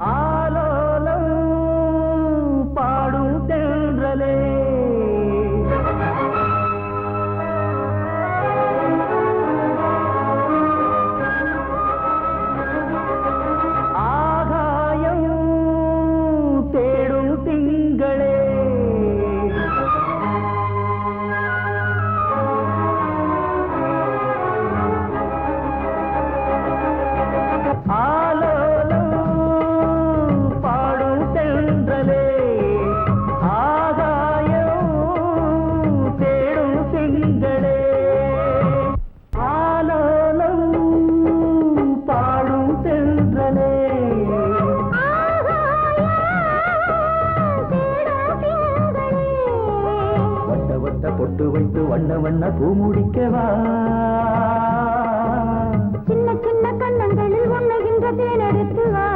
ஆலோலம் பாடும் தென்றலே ஆகாயம் தேடும் திங்களே பொட்டு வைத்து வண்ண வண்ண பூ முடிக்கவா சின்ன சின்ன கண்ணங்களில் உண்ணுகின்ற தேனெடுத்து வா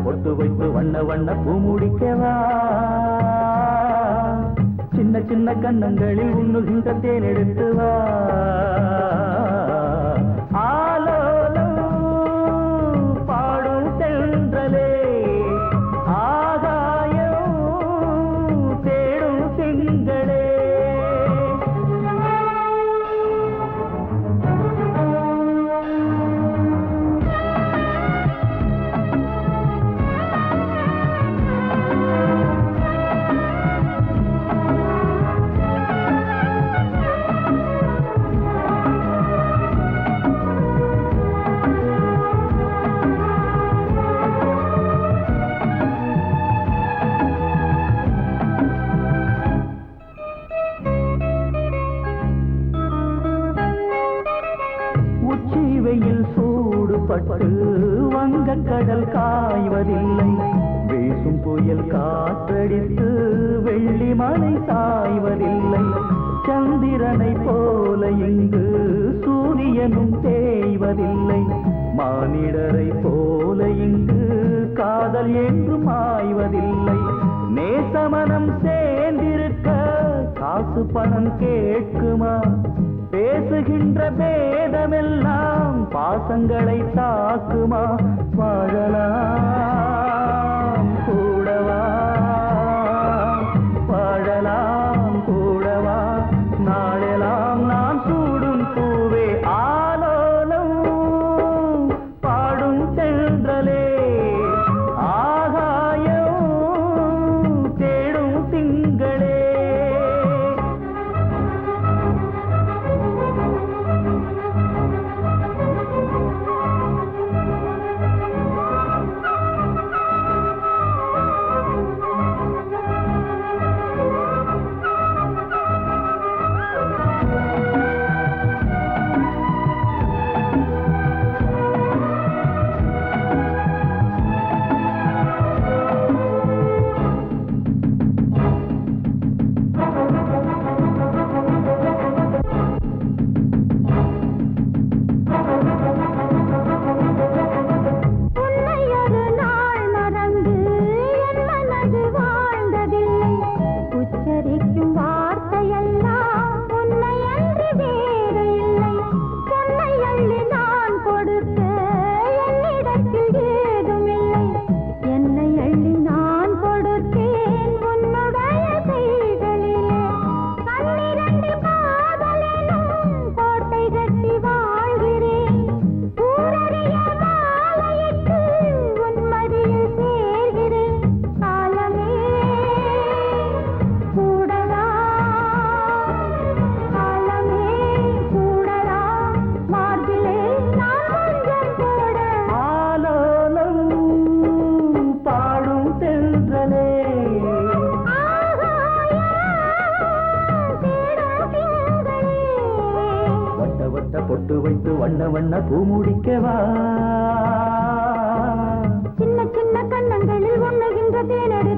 பொட்டு வைத்து வண்ண வண்ண பூ முடிக்கவா சின்ன சின்ன கண்ணங்களில் உண்ணுகின்ற தேன் எடுத்து வா ஆலோலம் பாடும் தென்றலே ஆகாயம் தேடும் திங்களே வெயில் சூடுபட்டு வங்கக்கடல் காய்வதில்லை வீசும் புயல் காற்றடித்து வெள்ளி மலை சாய்வதில்லை சந்திரனை போல இங்கு சூரியனும் தேய்வதில்லை மானிடரை போல இங்கு காதல் என்றும் ஆய்வதில்லை நேசமனம் சேர்ந்திருக்க காசு பணம் கேட்குமா பேசுகின்ற பேதமெல்லாம் பாசங்களை தாக்குமா வாழலாம் கூடவா வாழலாம் கூடவா நாளெல்லாம் நான் சூடும் பூவே ஆலோலம் பாடும் தென்றலே ஆகாயம் தேடும் திங்களே வண்ண வண்ண பூ முடிக்கவா சின்ன சின்ன கண்ணங்களில் உண்ணுகின்ற தேனடி